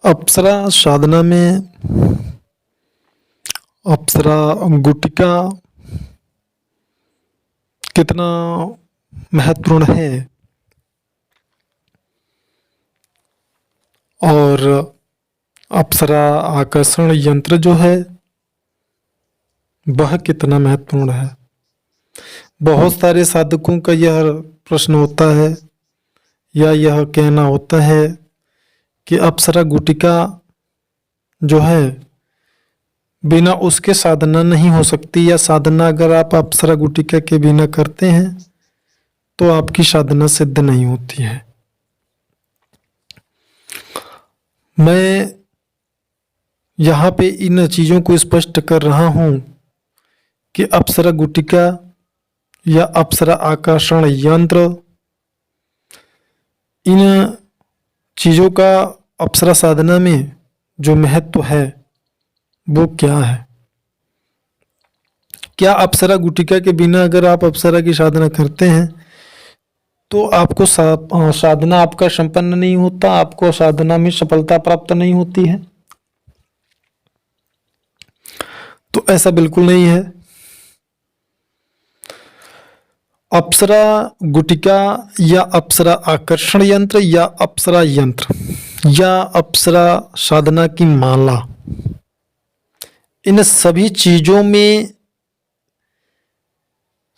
अप्सरा साधना में अप्सरा गुटिका कितना महत्वपूर्ण है और अप्सरा आकर्षण यंत्र जो है वह कितना महत्वपूर्ण है। बहुत सारे साधकों का यह प्रश्न होता है या यह कहना होता है कि अप्सरा गुटिका जो है बिना उसके साधना नहीं हो सकती, या साधना अगर आप अप्सरा गुटिका के बिना करते हैं तो आपकी साधना सिद्ध नहीं होती है। मैं यहाँ पे इन चीज़ों को स्पष्ट कर रहा हूँ कि अप्सरा गुटिका या अप्सरा आकर्षण यंत्र, इन चीज़ों का अप्सरा साधना में जो महत्व है वो क्या है। क्या अप्सरा गुटिका के बिना अगर आप अप्सरा की साधना करते हैं तो आपको साधना आपका संपन्न नहीं होता, आपको साधना में सफलता प्राप्त नहीं होती है? तो ऐसा बिल्कुल नहीं है। अप्सरा गुटिका या अप्सरा आकर्षण यंत्र या अप्सरा यंत्र या अप्सरा साधना की माला, इन सभी चीजों में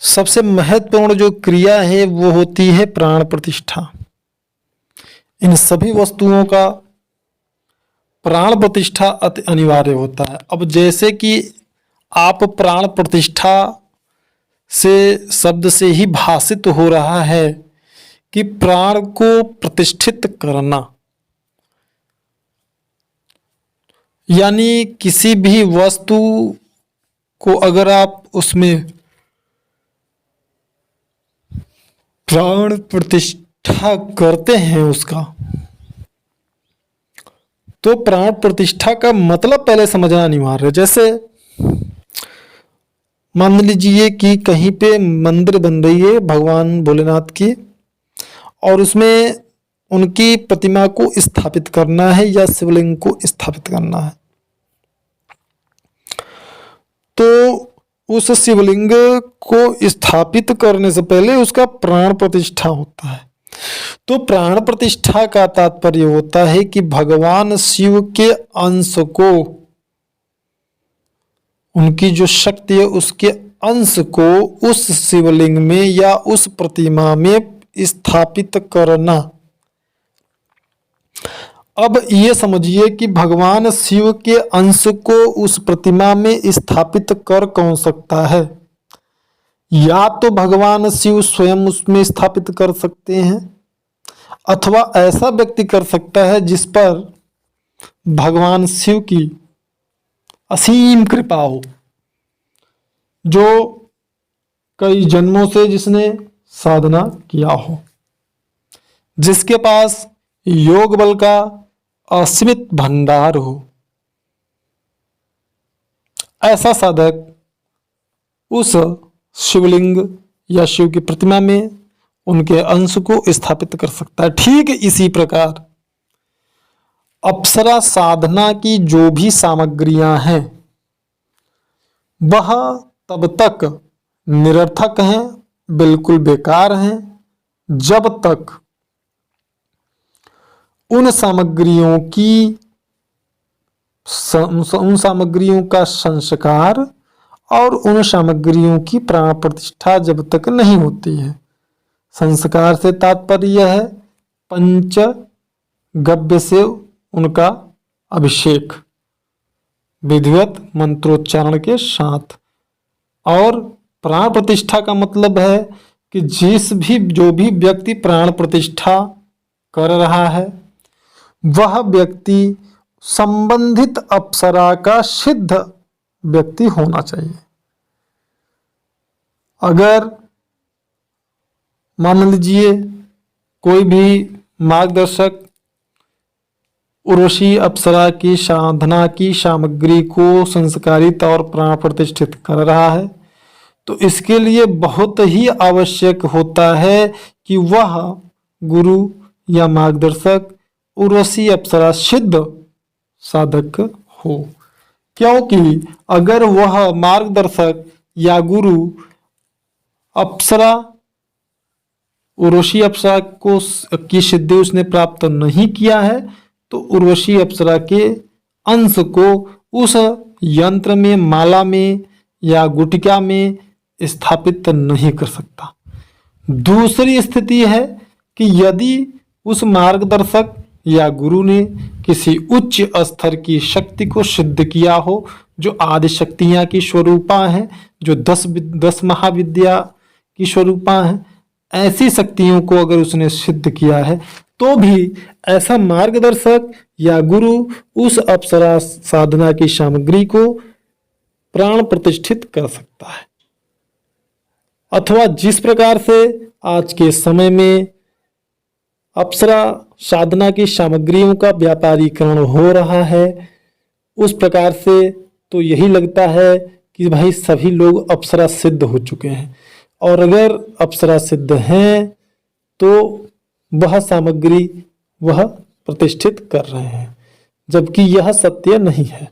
सबसे महत्वपूर्ण जो क्रिया है वो होती है प्राण प्रतिष्ठा। इन सभी वस्तुओं का प्राण प्रतिष्ठा अति अनिवार्य होता है। अब जैसे कि आप प्राण प्रतिष्ठा से शब्द से ही भाषित हो रहा है कि प्राण को प्रतिष्ठित करना, यानी किसी भी वस्तु को अगर आप उसमें प्राण प्रतिष्ठा करते हैं उसका, तो प्राण प्रतिष्ठा का मतलब पहले समझना अनिवार्य है। जैसे मान लीजिए कि कहीं पे मंदिर बन रही है भगवान भोलेनाथ की और उसमें उनकी प्रतिमा को स्थापित करना है या शिवलिंग को स्थापित करना है, तो उस शिवलिंग को स्थापित करने से पहले उसका प्राण प्रतिष्ठा होता है। तो प्राण प्रतिष्ठा का तात्पर्य होता है कि भगवान शिव के अंश को, उनकी जो शक्ति है उसके अंश को उस शिवलिंग में या उस प्रतिमा में स्थापित करना। अब ये समझिए कि भगवान शिव के अंश को उस प्रतिमा में स्थापित कर कौन सकता है? या तो भगवान शिव स्वयं उसमें स्थापित कर सकते हैं, अथवा ऐसा व्यक्ति कर सकता है जिस पर भगवान शिव की असीम कृपा हो, जो कई जन्मों से जिसने साधना किया हो, जिसके पास योग बल का असीमित भंडार हो। ऐसा साधक उस शिवलिंग या शिव की प्रतिमा में उनके अंश को स्थापित कर सकता है। ठीक इसी प्रकार अप्सरा साधना की जो भी सामग्रियां हैं वह तब तक निरर्थक हैं, बिल्कुल बेकार हैं, जब तक उन सामग्रियों का संस्कार और उन सामग्रियों की प्राण प्रतिष्ठा जब तक नहीं होती है। संस्कार से तात्पर्य है पंच गव्य से उनका अभिषेक विधिवत मंत्रोच्चारण के साथ, और प्राण प्रतिष्ठा का मतलब है कि जो भी व्यक्ति प्राण प्रतिष्ठा कर रहा है वह व्यक्ति संबंधित अप्सरा का सिद्ध व्यक्ति होना चाहिए। अगर मान लीजिए कोई भी मार्गदर्शक उर्वशी अप्सरा की साधना की सामग्री को संस्कारित और प्राण प्रतिष्ठित कर रहा है, तो इसके लिए बहुत ही आवश्यक होता है कि वह गुरु या मार्गदर्शक उर्वशी अप्सरा सिद्ध साधक हो। क्योंकि अगर वह मार्गदर्शक या गुरु अप्सरा उर्वशी अप्सरा को की सिद्धि उसने प्राप्त नहीं किया है तो उर्वशी अप्सरा के अंश को उस यंत्र में, माला में या गुटिका में स्थापित नहीं कर सकता। दूसरी स्थिति है कि यदि उस मार्गदर्शक या गुरु ने किसी उच्च स्तर की शक्ति को सिद्ध किया हो, जो आदि शक्तियां की स्वरूपा हैं, जो 10 महाविद्या की स्वरूपा हैं, ऐसी शक्तियों को अगर उसने सिद्ध किया है तो भी ऐसा मार्गदर्शक या गुरु उस अप्सरा साधना की सामग्री को प्राण प्रतिष्ठित कर सकता है। अथवा जिस प्रकार से आज के समय में अप्सरा साधना की सामग्रियों का व्यापारीकरण हो रहा है, उस प्रकार से तो यही लगता है कि भाई सभी लोग अप्सरा सिद्ध हो चुके हैं, और अगर अप्सरा सिद्ध हैं तो वह सामग्री वह प्रतिष्ठित कर रहे हैं, जबकि यह सत्य नहीं है,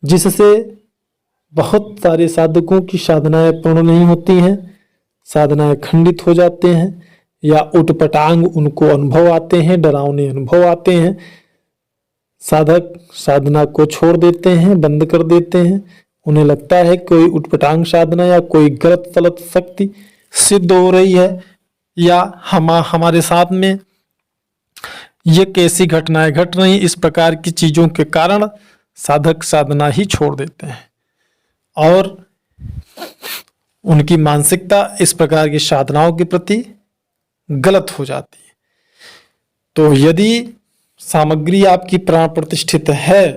जिससे बहुत सारे साधकों की साधनाएं पूर्ण नहीं होती हैं, साधनाएं खंडित हो जाते हैं या उटपटांग उनको अनुभव आते हैं, डरावने अनुभव आते हैं। साधक साधना को छोड़ देते हैं, बंद कर देते हैं। उन्हें लगता है कोई उटपटांग साधना या कोई गलत सलत शक्ति सिद्ध हो रही है, या हमारे साथ में ये कैसी घटनाएं घट रही। इस प्रकार की चीजों के कारण साधक साधना ही छोड़ देते हैं और उनकी मानसिकता इस प्रकार की साधनाओं के प्रति गलत हो जाती है। तो यदि सामग्री आपकी प्राण प्रतिष्ठित है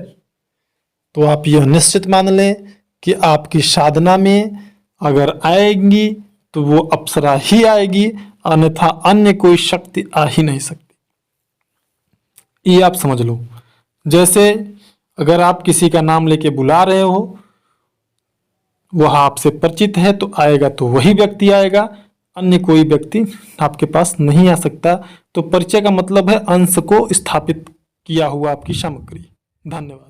तो आप यह निश्चित मान लें कि आपकी साधना में अगर आएगी तो वो अप्सरा ही आएगी, अन्यथा अन्य कोई शक्ति आ ही नहीं सकती। ये आप समझ लो। जैसे अगर आप किसी का नाम लेके बुला रहे हो, वह आपसे परिचित है तो आएगा तो वही व्यक्ति आएगा, अन्य कोई व्यक्ति आपके पास नहीं आ सकता। तो परिचय का मतलब है अंश को स्थापित किया हुआ आपकी सामग्री। धन्यवाद।